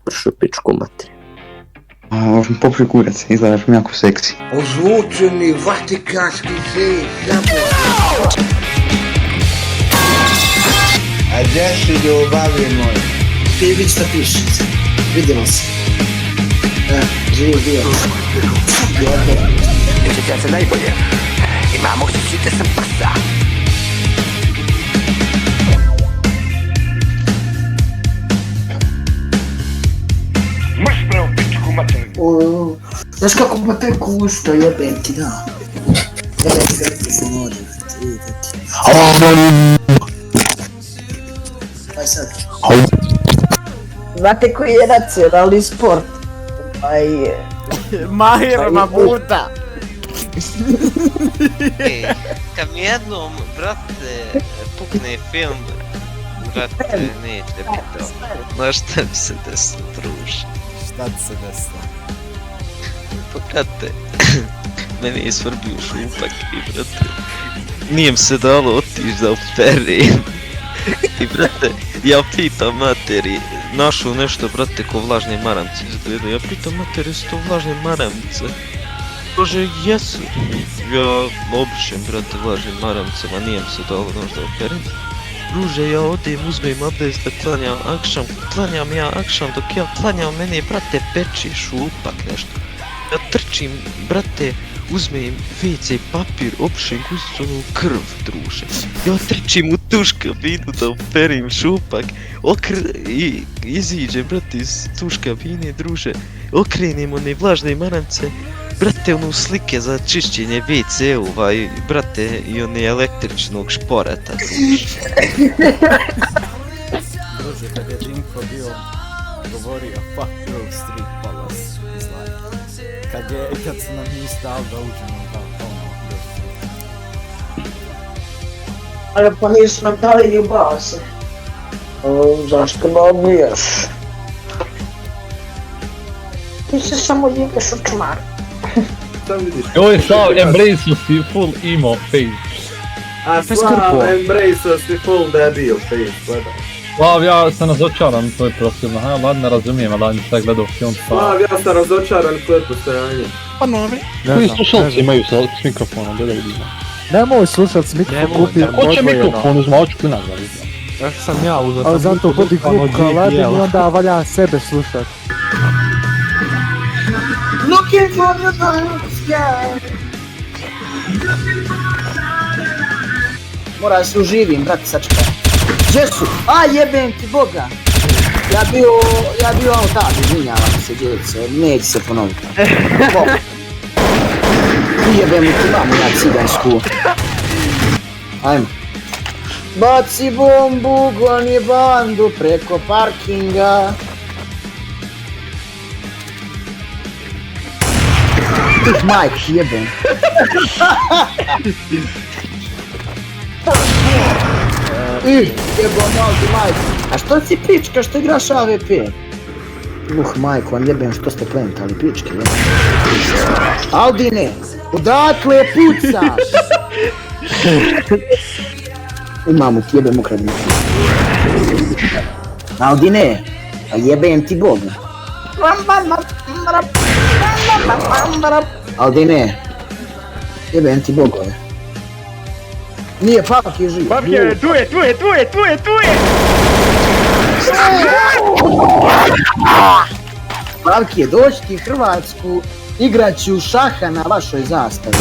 Pršu pičku materi. Popri kurac, izgledaš mi jako seksi. Ozvučeni vatikanski zid, a gdje si ljubavi moj? Ti vidi šta piše. Vidjelo se. Živi bio. Osjećam se najbolje. Imamo osjećite sam prsa. Mrš preo pičku materiju. Znaš kako ma te kusto, jebem ti, da. Gledaj se, se mora. Aj sad. Znate koji je nacionalni sport? Mahir Mamuta. Kad mi jednom, brate, pukne film, brate, neće biti dobro. Znaš šta bi se desilo, druže? Šta ti se desilo? Pa, brate, meni je svrbio šupak i, brate, nije mi se dalo otići da operim. I, brate, ja pitam materi, našao nešto, brate, ko vlažne maramce izgleda. Ja pitam materi, jesu to vlažne maramce? Kaže, jesu. Ja obrišem, brate, vlažnim maramcema, nije mi se dalo možda operim. Druže, ja odem, uzmem abdest da klanjam akšam, klanjam ja akšam, dok ja klanjam, meni je, brate, peči šupak nešto. Ja trčim, brate, uzmem WC papir, obrišem guzicu krv, druže. Ja trčim u tuš kabinu da operim šupak, i iziđem, brate, iz tuš kabine, druže. Okrenem one vlažne maramce, brate, ono slike za čišćenje WC-ova, brate, i one električnog šporeta, druže. Druže, kad je Dinko bio govorio fuck Grove Street Palace, izgleda. Kad su nam njih stali da uđemo da Grove Street. Ali pa nisu nam dali ljubao se. Zašto me odbijaš? Ti se samo jebeš u čmar. Joj, Sav, embrace si full emo face. A Slav, embrace si full debil face, gledaj. Slav, ja sam razočaran tvoj profil, aha, ladno razumijem, ali nisam gledao film. Slav, ja sam razočaran tvoje postojanje. Pa novi. Koji slušalci imaju s mikrofonom, da vidim. Nemoj slušat s mikrofon, kupi odvojeno. Ko će mikrofon uzma, oču klinac da vidim. Ja sam ja uzao. Ali zato budi glup kao ladin i onda valja sebe slušat. Looking for the night sky. Mora se uživim, brate, sačekaj. Gdje su? A jebem ti boga! Ja bio tad, izvinjavam se djelice, neće se ponoviti. Jebem ti mamu ja cigansku. Ajmo. Baci bombu, goni bandu preko parkinga. Tih majk jebem. Jebo maldi majk. A što si pička što igraš AVP? Majko, vam jebem što ste plentali pičke, jebem. Aldine, odakle pucaš? U mamu ti jebem ukradnicu. Aldine, a jebem ti boga. Aldine, jebem ti bogove. Nije, Pavak je živ. Pavak je, tu je! Pavak je, doći ti Hrvatsku, igrat ću šaha na vašoj zastavi.